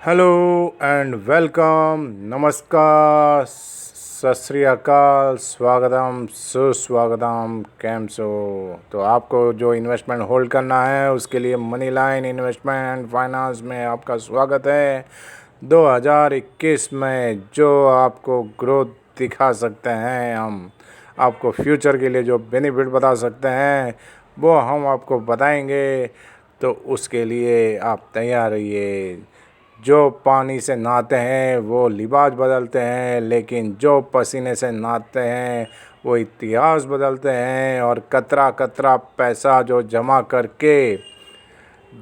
Hello and welcome. नमस्कार, सत श्री अकाल, स्वागतम, सुस्वागतम। कैम सो। तो आपको जो इन्वेस्टमेंट होल्ड करना है उसके लिए money line investment and finance में आपका स्वागत है। 2021 में जो आपको ग्रोथ दिखा सकते हैं, हम आपको फ्यूचर के लिए जो बेनिफिट बता सकते हैं वो हम आपको बताएंगे। तो उसके लिए आप तैयार रहिए। जो पानी से नहाते हैं वो लिबास बदलते हैं, लेकिन जो पसीने से नहाते हैं वो इतिहास बदलते हैं। और कतरा कतरा पैसा जो जमा करके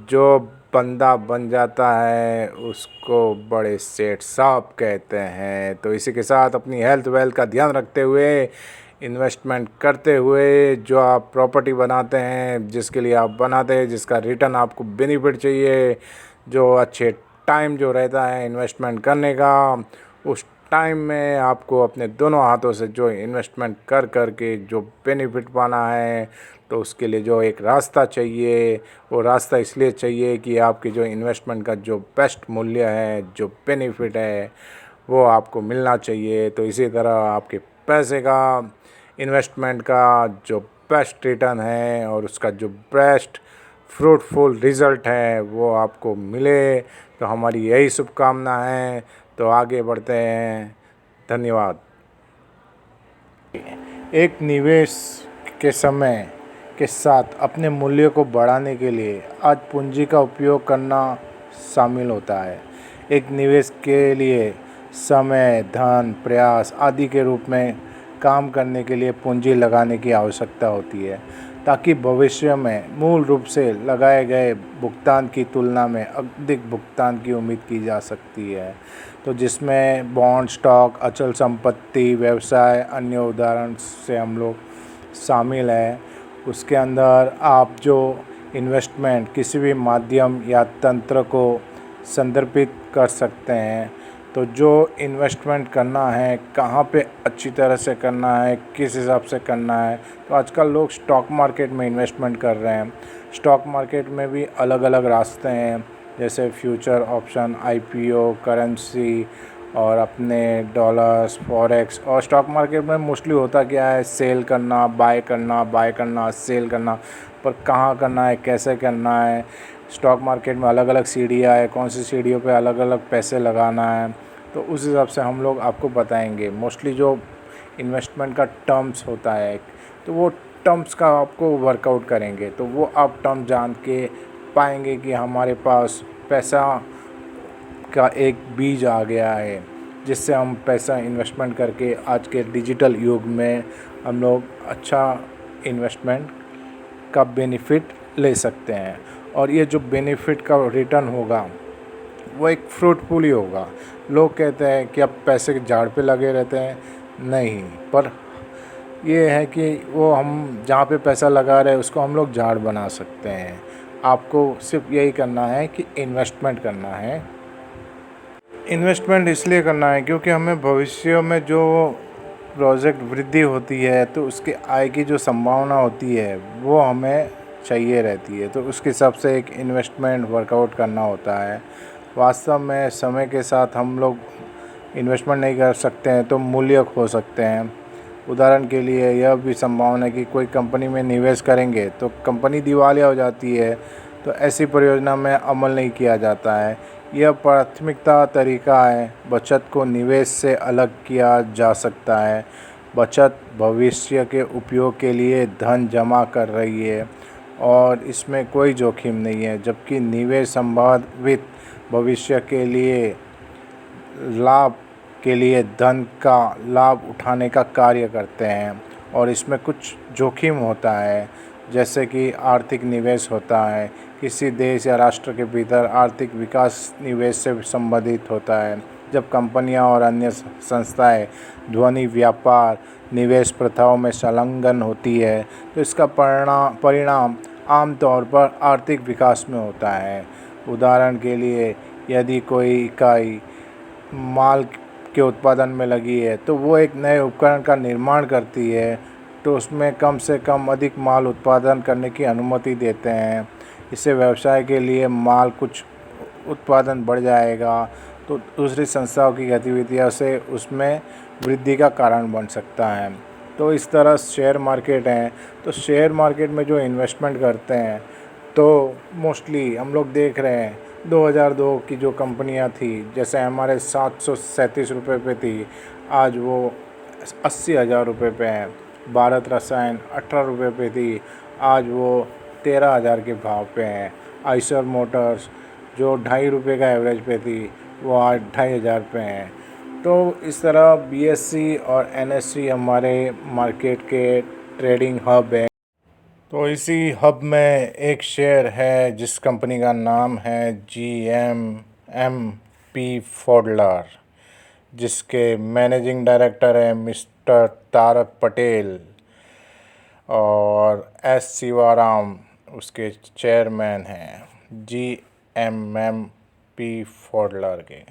जो बंदा बन जाता है उसको बड़े सेठ साहब कहते हैं। तो इसी के साथ अपनी हेल्थ वेल्थ का ध्यान रखते हुए, इन्वेस्टमेंट करते हुए, जो आप प्रॉपर्टी बनाते हैं, जिसके लिए आप बनाते हैं, जिसका रिटर्न आपको बेनिफिट चाहिए, जो अच्छे टाइम जो रहता है इन्वेस्टमेंट करने का, उस टाइम में आपको अपने दोनों हाथों से जो इन्वेस्टमेंट कर कर के जो बेनिफिट पाना है, तो उसके लिए जो एक रास्ता चाहिए, वो रास्ता इसलिए चाहिए कि आपकी जो इन्वेस्टमेंट का जो बेस्ट मूल्य है, जो बेनिफिट है, वो आपको मिलना चाहिए। तो इसी तरह आपके पैसे का, इन्वेस्टमेंट का जो बेस्ट रिटर्न है और उसका जो बेस्ट फ्रूटफुल रिज़ल्ट है वो आपको मिले। तो हमारी यही शुभकामना है। तो आगे बढ़ते हैं। धन्यवाद। एक निवेश के समय के साथ अपने मूल्य को बढ़ाने के लिए आज पूंजी का उपयोग करना शामिल होता है। एक निवेश के लिए समय, धन, प्रयास आदि के रूप में काम करने के लिए पूंजी लगाने की आवश्यकता होती है, ताकि भविष्य में मूल रूप से लगाए गए भुगतान की तुलना में अधिक भुगतान की उम्मीद की जा सकती है। तो जिसमें बॉन्ड, स्टॉक, अचल संपत्ति, व्यवसाय, अन्य उदाहरण से हम लोग शामिल हैं। उसके अंदर आप जो इन्वेस्टमेंट किसी भी माध्यम या तंत्र को संदर्भित कर सकते हैं। तो जो इन्वेस्टमेंट करना है, कहाँ पे अच्छी तरह से करना है, किस हिसाब से करना है, तो आजकल लोग स्टॉक मार्केट में इन्वेस्टमेंट कर रहे हैं। स्टॉक मार्केट में भी अलग अलग रास्ते हैं, जैसे फ्यूचर ऑप्शन, आईपीओ, करेंसी और अपने डॉलर्स, फॉरेक्स। और स्टॉक मार्केट में मोस्टली होता क्या है, सेल करना, बाय करना, बाय करना, सेल करना। पर कहाँ करना है, कैसे करना है, स्टॉक मार्केट में अलग अलग सीढ़ियाँ है, कौन सी सीढ़ियों पे अलग अलग पैसे लगाना है, तो उस हिसाब से हम लोग आपको बताएंगे। मोस्टली जो इन्वेस्टमेंट का टर्म्स होता है, तो वो टर्म्स का आपको वर्कआउट करेंगे, तो वो आप टर्म जान के पाएंगे कि हमारे पास पैसा का एक बीज आ गया है, जिससे हम पैसा इन्वेस्टमेंट करके आज के डिजिटल युग में हम लोग अच्छा इन्वेस्टमेंट का बेनिफिट ले सकते हैं। और ये जो बेनिफिट का रिटर्न होगा वो एक फ्रूटफुल ही होगा। लोग कहते हैं कि अब पैसे के झाड़ पे लगे रहते हैं, नहीं, पर ये है कि वो हम जहाँ पे पैसा लगा रहे हैं उसको हम लोग झाड़ बना सकते हैं। आपको सिर्फ यही करना है कि इन्वेस्टमेंट करना है। इन्वेस्टमेंट इसलिए करना है क्योंकि हमें भविष्य में जो प्रोजेक्ट वृद्धि होती है, तो उसके आय की जो संभावना होती है वो हमें चाहिए रहती है। तो उसके हिसाब से एक इन्वेस्टमेंट वर्कआउट करना होता है। वास्तव में समय के साथ हम लोग इन्वेस्टमेंट नहीं कर सकते हैं तो मूल्य खो सकते हैं। उदाहरण के लिए यह भी संभावना है कि कोई कंपनी में निवेश करेंगे तो कंपनी दिवालिया हो जाती है, तो ऐसी परियोजना में अमल नहीं किया जाता है। यह प्राथमिकता तरीका है। बचत को निवेश से अलग किया जा सकता है। बचत भविष्य के उपयोग के लिए धन जमा कर रही है और इसमें कोई जोखिम नहीं है, जबकि निवेश संभावित भविष्य के लिए लाभ के लिए धन का लाभ उठाने का कार्य करते हैं। और इसमें कुछ जोखिम होता है, जैसे कि आर्थिक निवेश होता है। किसी देश या राष्ट्र के भीतर आर्थिक विकास निवेश से संबंधित होता है। जब कंपनियां और अन्य संस्थाएं ध्वनि व्यापार निवेश प्रथाओं में संलग्न होती है, तो इसका परिणाम आमतौर पर आर्थिक विकास में होता है। उदाहरण के लिए, यदि कोई इकाई माल के उत्पादन में लगी है तो वो एक नए उपकरण का निर्माण करती है, तो उसमें कम से कम अधिक माल उत्पादन करने की अनुमति देते हैं। इससे व्यवसाय के लिए माल कुछ उत्पादन बढ़ जाएगा तो दूसरी संस्थाओं की गतिविधियों से उसमें वृद्धि का कारण बन सकता है। तो इस तरह शेयर मार्केट है, तो शेयर मार्केट में जो इन्वेस्टमेंट करते हैं तो मोस्टली हम लोग देख रहे हैं 2002 की जो कंपनियां थी, जैसे हमारे 737 रुपये पे थी, आज वो 80,000 रुपये पे है। भारत रसायन 18 रुपये पे थी, आज वो 13,000 के भाव पे हैं। आइसर मोटर्स जो 2.5 रुपये का एवरेज पे थी, वो आज 2,500 पे हैं। तो इस तरह बीएससी और एनएससी हमारे मार्केट के ट्रेडिंग हब है। तो इसी हब में एक शेयर है जिस कंपनी का नाम है GMMP फोडलर, जिसके मैनेजिंग डायरेक्टर हैं मिस्टर तारक पटेल और एस शिवाराम उसके चेयरमैन हैं GMMP फोडलर के।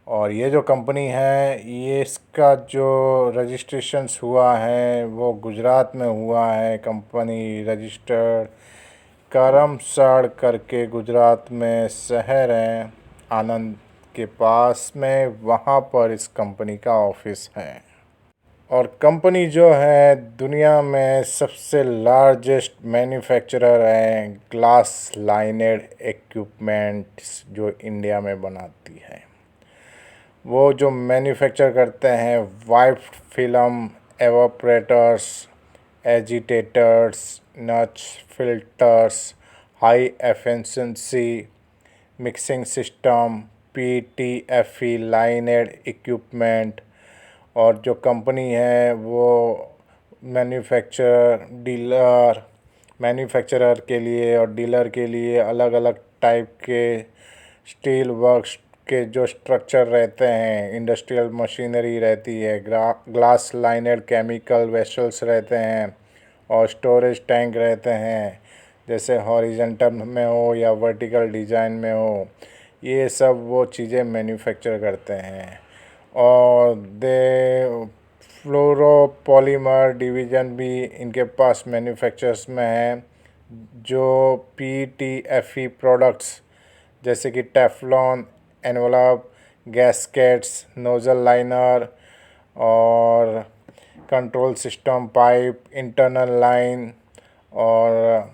और ये जो कंपनी है, ये इसका जो रजिस्ट्रेशंस हुआ है वो गुजरात में हुआ है। कंपनी रजिस्टर्ड करमसद करके गुजरात में शहर है आनंद के पास में, वहाँ पर इस कंपनी का ऑफिस है। और कंपनी जो है दुनिया में सबसे लार्जेस्ट मैन्युफैक्चरर है ग्लास लाइनेड इक्विपमेंट्स जो इंडिया में बनाती है। वो जो मैन्युफैक्चर करते हैं white film evaporators, agitators, nutsch filters, high efficiency mixing system, PTFE lined equipment. और जो कंपनी है वो मैन्युफैक्चरर के लिए और डीलर के लिए अलग अलग टाइप के स्टील वर्क्स के जो स्ट्रक्चर रहते हैं, इंडस्ट्रियल मशीनरी रहती है, ग्लास लाइनेड केमिकल वेसल्स रहते हैं और स्टोरेज टैंक रहते हैं, जैसे हॉरिजॉन्टल में हो या वर्टिकल डिज़ाइन में हो, ये सब वो चीज़ें मैन्युफैक्चर करते हैं। और फ्लोरोपॉलीमर डिवीज़न भी इनके पास मैन्युफैक्चरर्स में है, जो PTFE प्रोडक्ट्स जैसे कि Teflon, envelope, gaskets, nozzle liner और control system pipe, internal line और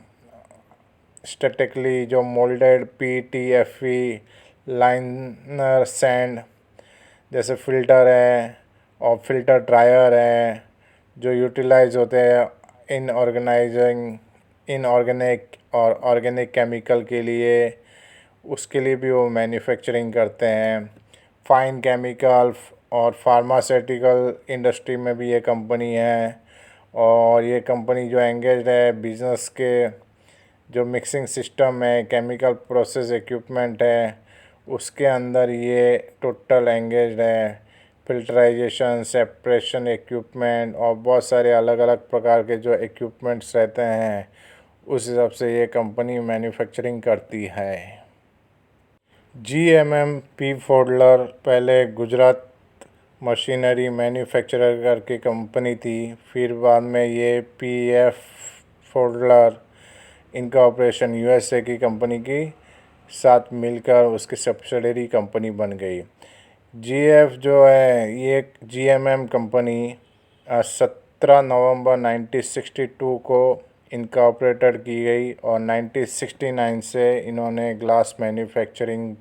स्टैटिकली जो मोल्डेड PTFE लाइनर सैंड जैसे फ़िल्टर है और फिल्टर ड्रायर है जो यूटिलाइज होते हैं इनऑर्गेनिक और ऑर्गेनिक केमिकल के लिए, उसके लिए भी वो मैन्युफैक्चरिंग करते हैं। फाइन केमिकल और फार्मास्यूटिकल इंडस्ट्री में भी ये कंपनी है। और ये कंपनी जो एंगेज्ड है बिज़नेस के जो मिक्सिंग सिस्टम है, केमिकल प्रोसेस इक्विपमेंट है, उसके अंदर ये टोटल एंगेज्ड है। फिल्टराइजेशन, सेपरेशन इक्विपमेंट और बहुत सारे अलग अलग प्रकार के जो इक्विपमेंट्स रहते हैं, उस हिसाब से ये कंपनी मैन्युफैक्चरिंग करती है। GMMP फोडलर पहले गुजरात मशीनरी मैन्युफैक्चरर करके कंपनी थी, फिर बाद में ये PF फोडलर इनका ऑपरेशन USA की कंपनी की साथ मिलकर उसकी सब्सिडरी कंपनी बन गई। GF जो है ये GMM कंपनी 17 नवंबर 1962 को इनकॉर्पोरेटेड की गई और 1969 से इन्होंने ग्लास मैन्युफैक्चरिंग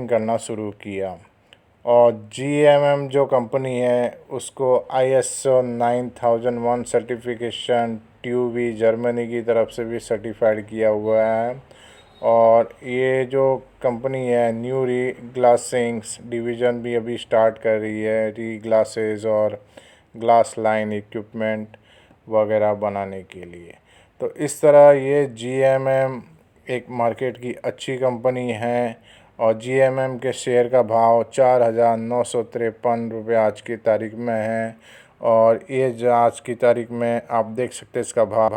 करना शुरू किया। और GMM जो कंपनी है उसको ISO 9001 सर्टिफिकेशन TÜV जर्मनी की तरफ से भी सर्टिफाइड किया हुआ है। और ये जो कंपनी है न्यू री ग्लासिंग्स डिवीज़न भी अभी स्टार्ट कर रही है, री ग्लासेस और ग्लास लाइन इक्विपमेंट वगैरह बनाने के लिए। तो इस तरह ये GMM एक मार्केट की अच्छी कंपनी है। और GMM के शेयर का भाव 4,953 रुपये आज की तारीख में है। और ये जो आज की तारीख में आप देख सकते हैं इसका भाव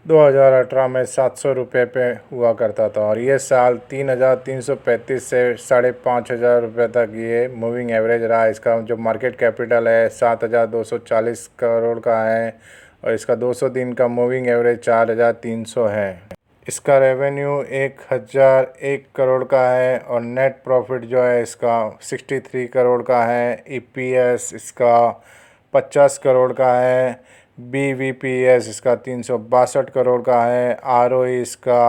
2018 में 700 रुपये पे हुआ करता था और ये साल 3,335 से 5,500 रुपये तक ये मूविंग एवरेज रहा। इसका जो मार्केट कैपिटल है 7,240 करोड़ का है और इसका 200 दिन का मूविंग एवरेज 4,300 है। इसका रेवेन्यू 1001 करोड़ का है और नेट प्रॉफिट जो है इसका 63 करोड़ का है। ईपीएस इसका 50 करोड़ का है। बीवीपीएस इसका 362 करोड़ का है। आरओई इसका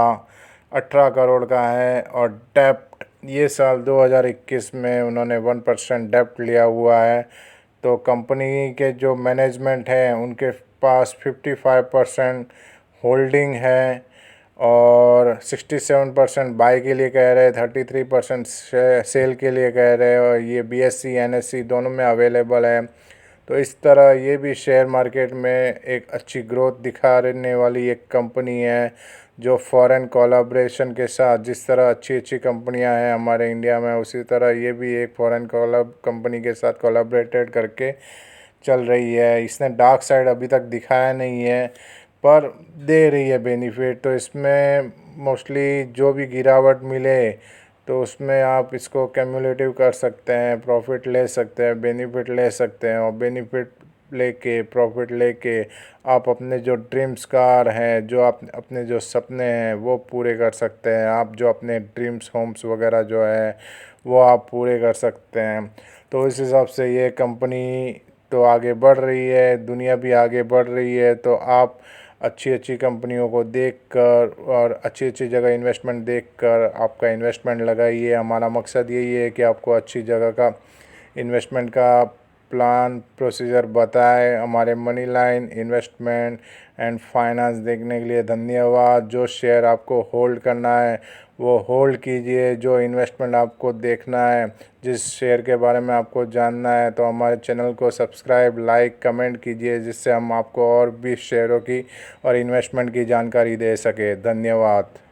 18 करोड़ का है। और डेप्ट ये साल 2021 में उन्होंने 1% डेप्ट लिया हुआ है। तो कंपनी के जो मैनेजमेंट है उनके पास 55% होल्डिंग है और 67% बाई के लिए कह रहे हैं, 33% सेल के लिए कह रहे हैं और ये बीएससी एनएससी दोनों में अवेलेबल है। तो इस तरह ये भी शेयर मार्केट में एक अच्छी ग्रोथ दिखाने वाली एक कंपनी है जो फॉरेन कोलैबोरेशन के साथ, जिस तरह अच्छी अच्छी कंपनियां हैं हमारे इंडिया में, उसी तरह ये भी एक फॉरेन कंपनी के साथ कोलैबोरेटेड करके चल रही है। इसने डार्क साइड अभी तक दिखाया नहीं है पर दे रही है बेनिफिट। तो इसमें मोस्टली जो भी गिरावट मिले तो उसमें आप इसको कैमुलेटिव कर सकते हैं, प्रॉफिट ले सकते हैं, बेनिफिट ले सकते हैं और बेनिफिट लेके प्रॉफिट लेके आप अपने जो ड्रीम्स कार हैं, जो आप अपने जो सपने हैं वो पूरे कर सकते हैं। आप जो अपने ड्रीम्स होम्स वगैरह जो है वो आप पूरे कर सकते हैं। तो इस हिसाब से ये कंपनी तो आगे बढ़ रही है, दुनिया भी आगे बढ़ रही है। तो आप अच्छी अच्छी कंपनियों को देखकर और अच्छी अच्छी जगह इन्वेस्टमेंट देखकर आपका इन्वेस्टमेंट लगाइए। हमारा मकसद यही है कि आपको अच्छी जगह का इन्वेस्टमेंट का प्लान प्रोसीजर बताए। हमारे money line investment and finance देखने के लिए धन्यवाद। जो शेयर आपको होल्ड करना है वो होल्ड कीजिए। जो इन्वेस्टमेंट आपको देखना है, जिस शेयर के बारे में आपको जानना है, तो हमारे चैनल को सब्सक्राइब, लाइक, कमेंट कीजिए जिससे हम आपको और भी शेयरों की और इन्वेस्टमेंट की जानकारी दे सके। धन्यवाद।